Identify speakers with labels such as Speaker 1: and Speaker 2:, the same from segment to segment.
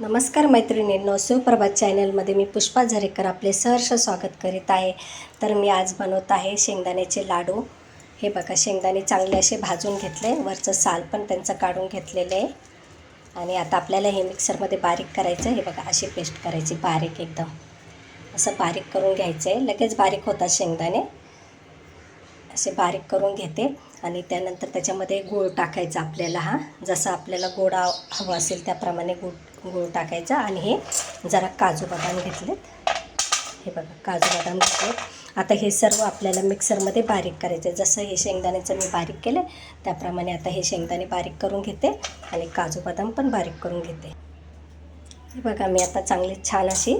Speaker 1: नमस्कार मैत्रिणींनो, सुप्रभात चॅनलमध्ये मी पुष्पा झरेकर आपले सहर्ष स्वागत करीत आहे. तर मी आज बनवत आहे शेंगदाण्याचे लाडू. हे बघा, शेंगदाणे चांगले असे भाजून घेतले, वरचं साल पण त्यांचं काढून घेतलेलं आहे. आणि आता आपल्याला हे मिक्सरमध्ये बारीक करायचं. हे बघा, अशी पेस्ट करायची बारीक, एकदम असं बारीक करून घ्यायचं आहे. लगेच बारीक होतात शेंगदाणे. असे बारीक करून घेते आणि त्यानंतर त्याच्यामध्ये गूळ टाकायचा आपल्याला. जसं आपल्याला गोड हवं असेल त्याप्रमाणे गूळ टाकायचा. आणि हे जरा काजू बदाम घेतलेत. हे बघा, काजू बदाम घेतलेत. आता हे सर्व आपल्याला मिक्सरमध्ये बारीक करायचं आहे. जसं हे शेंगदाण्याचं मी बारीक केलं त्याप्रमाणे आता हे शेंगदाणे बारीक करून घेते आणि काजू बदाम पण बारीक करून घेते. हे बघा, मी आता चांगले छान अशी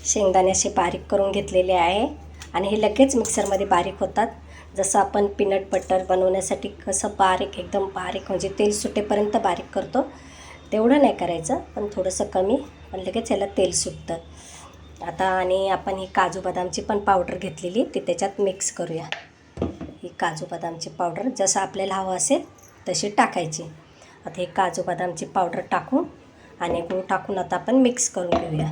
Speaker 1: शेंगदाणे असे बारीक करून घेतलेले आहे. आणि हे लगेच मिक्सरमध्ये बारीक होतात. जसं आपण पीनट बटर बनवण्यासाठी कसं बारीक, एकदम बारीक, म्हणजे तेल सुटेपर्यंत बारीक करतो तेवढं नाही करायचं, पण थोडंसं कमी, पण लगेच याला तेल सुटतं. आता आणि आपण ही काजू बदामची पण पावडर घेतलेली ती त्याच्यात मिक्स करूया. ही काजू बदामची पावडर जसं आपल्याला हवं असेल तशी टाकायची. आता हे काजू बदामची पावडर टाकून आणि गूळ टाकून आता आपण मिक्स करून घेऊया.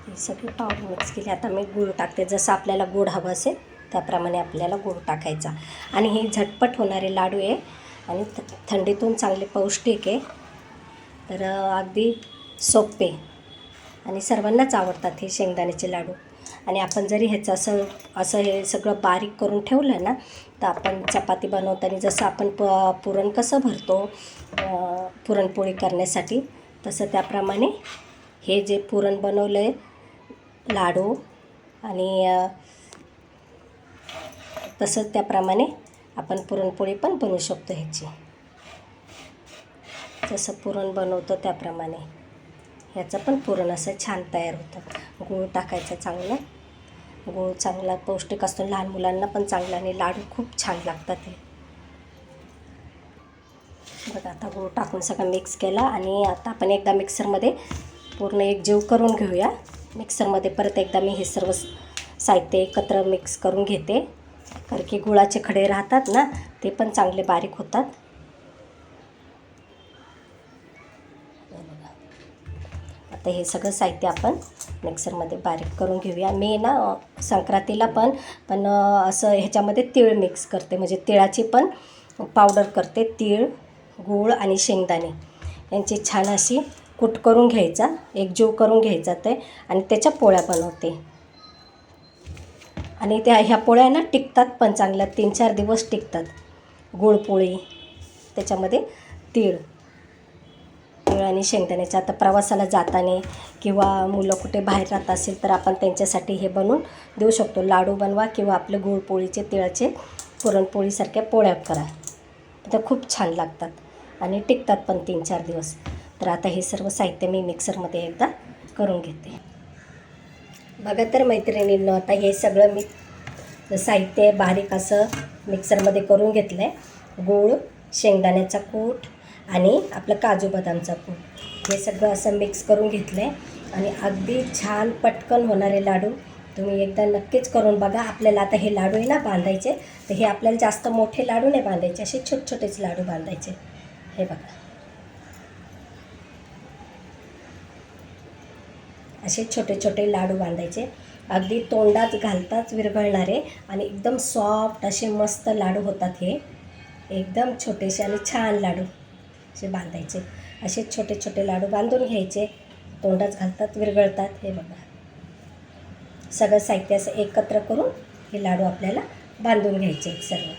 Speaker 1: ही सगळी पावडर मिक्स केली. आता मी गूळ टाकते. जसं आपल्याला गोड हवं असेल त्याप्रमाणे आपल्याला गूळ टाकायचा. आणि हे झटपट होणारे लाडू आहे आणि थंडीतून चांगले पौष्टिक आहे. तर अगदी सोपे आणि सर्वांनाच आवडतात हे शेंगदाण्याचे लाडू. आणि आपण जरी ह्याचं असं हे सगळं बारीक करून ठेवलं ना, तर आपण चपाती बनवताना जसं आपण पुरण कसं भरतो पुरणपोळी करण्यासाठी, तसं त्याप्रमाणे हे जे पुरण बनवलं आहे लाडू, आणि तसंच त्याप्रमाणे आपण पुरणपोळी पण बनवू शकतो ह्याची. जसं पुरण बनवतो त्याप्रमाणे ह्याचं पण पुरण असं छान तयार होतं. गूळ टाकायचं चांगलं. गूळ चांगला पौष्टिक असतो, लहान मुलांना पण चांगला, आणि लाडू खूप छान लागतात हे. बघा, आता गूळ टाकून सगळं मिक्स केला. आणि आता आपण एकदा मिक्सरमध्ये पूर्ण एकजीव करून घेऊया. मिक्सरमध्ये परत एकदा मी हे सर्व साहित्य एकत्र मिक्स करून घेते, कारण की गुळाचे खडे राहतात ना, ते पण चांगले बारीक होतात. आता हे सगळं साहित्य आपण मिक्सरमध्ये बारीक करून घेऊया. मी ना संक्रांतीला पण असं ह्याच्यामध्ये तीळ मिक्स करते, म्हणजे तिळाची पण पावडर करते. तीळ, गूळ आणि शेंगदाणे यांची छान अशी कूट करून घ्यायचा, एकजीव करून घ्यायचा ते, आणि त्याच्या पोळ्या बनवते. आणि ह्या पोळ्या ना टिकतात पण चांगल्या, 3-4 दिवस टिकतात. गुळपोळी, त्याच्यामध्ये तीळ आणि शेंगदाण्याच्या. आता प्रवासाला जाताना किंवा मुलं कुठे बाहेर राहत असेल तर आपण त्यांच्यासाठी हे बनवून देऊ शकतो. लाडू बनवा किंवा आपले गुळपोळीचे, तिळाचे, पुरणपोळीसारख्या पोळ्या करा, त्या खूप छान लागतात आणि टिकतात पण 3-4 दिवस. तर आता हे सर्व साहित्य मी मिक्सरमध्ये एकदा करून घेते. बघा तर मैत्रिणींनो, आता हे सगळं मी साहित्य बारीक असं मिक्सरमध्ये करून घेतलं आहे. गूळ, शेंगदाण्याचा कूट आणि आपलं काजू बदामचा कूट, हे सगळं असं मिक्स करून घेतलं आहे. आणि अगदी छान पटकन होणारे लाडू तुम्ही एकदा नक्कीच करून बघा. आपल्याला आता हे लाडू आहे ना बांधायचे, तर हे आपल्याला जास्त मोठे लाडू नाही बांधायचे, असे छोटे छोटेच लाडू बांधायचे. हे बघा, असे छोटे छोटे लाडू बांधायचे. अगदी तोंडात घालताच विरघळणारे आणि एकदम सॉफ्ट असे मस्त लाडू होतात हे. एकदम छोटेसे आणि छान लाडू असे बांधायचे. असे छोटे छोटे लाडू बांधून घ्यायचे, तोंडात घालतात विरघळतात. हे बघा, सगळं साहित्य असं एकत्र करून हे लाडू आपल्याला बांधून घ्यायचे सर्व.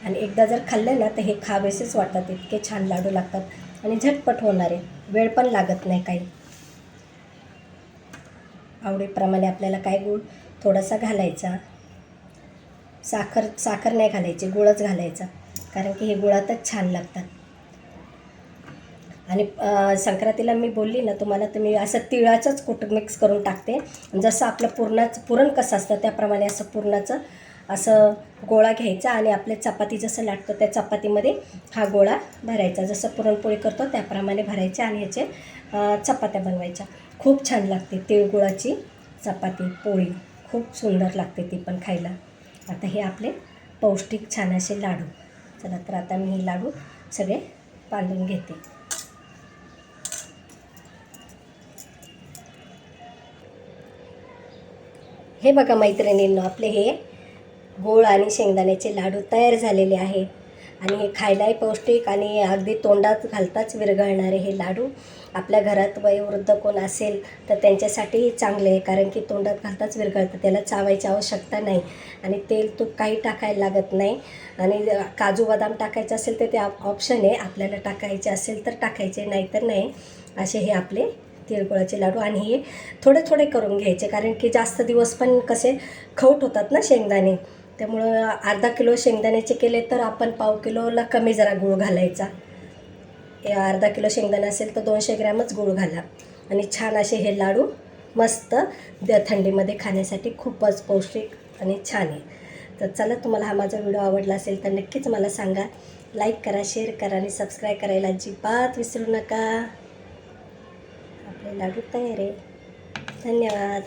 Speaker 1: आणि एकदा जर खाल्लं ना तर हे खावेसेच वाटतात, इतके छान लाडू लागतात आणि झटपट होणारे, वेळ पण लागत नाही काही. आवडीप्रमाणे आपल्याला काय गूळ थोडासा घालायचा, साखर नाही घालायची, गुळच घालायचा, कारण की हे गुळातच छान लागतात. आणि संक्रांतीला मी बोलली ना तुम्हाला, तर मी असं तिळाचंच कूट मिक्स करून टाकते. जसं आपलं पुरण कसं असतं त्याप्रमाणे असं पुरणाचं असं गोळा घ्यायचा आणि आपले चपाती जसं लाटतो त्या चपातीमध्ये हा गोळा भरायचा. जसं पुरणपोळी करतो त्याप्रमाणे भरायचे आणि ह्याचे चपात्या बनवायच्या. खूप छान लागते तिळगुळाची चपाती पोळी, खूप सुंदर लागते ती पण खायला. आता हे आपले पौष्टिक छान असे लाडू. चला, तर आता मी हे लाडू सगळे बांधून घेते. हे बघा मैत्रिणींनो, आपले हे गूळ आणि शेंगदाण्याचे लाडू तयार झालेले आहेत. आणि हे खायलाही पौष्टिक आणि अगदी तोंडात घालताच विरघळणारे हे लाडू. आपल्या घरात वयोवृद्ध कोण असेल तर त्यांच्यासाठीही चांगले आहे, कारण की तोंडात घालताच विरघळतं. त्याला चावायची आवश्यकता नाही आणि तेल तूप काही टाकायला लागत नाही. आणि काजू बदाम टाकायचं असेल तर ते ऑप्शन आहे, आपल्याला टाकायचे असेल तर टाकायचे, नाही तर नाही. असे हे आपले तिळगुळाचे लाडू. आणि हे थोडे थोडे करून घ्यायचे, कारण की जास्त दिवस पण कसे खौट होतात ना शेंगदाणे. त्यामुळं अर्धा किलो शेंगदाण्याचे केले तर आपण पाव किलोला कमी जरा गूळ घालायचा. अर्धा किलो शेंगदाणे असेल तर 200 ग्रॅमच गूळ घाला. आणि छान असे हे लाडू मस्त थंडीमध्ये खाण्यासाठी खूपच पौष्टिक आणि छान आहे. तर चला, तुम्हाला हा माझा व्हिडिओ आवडला असेल तर नक्कीच मला सांगा. लाईक करा, शेअर करा आणि सबस्क्राईब करायला अजिबात विसरू नका. आपले लाडू तयार आहे. धन्यवाद.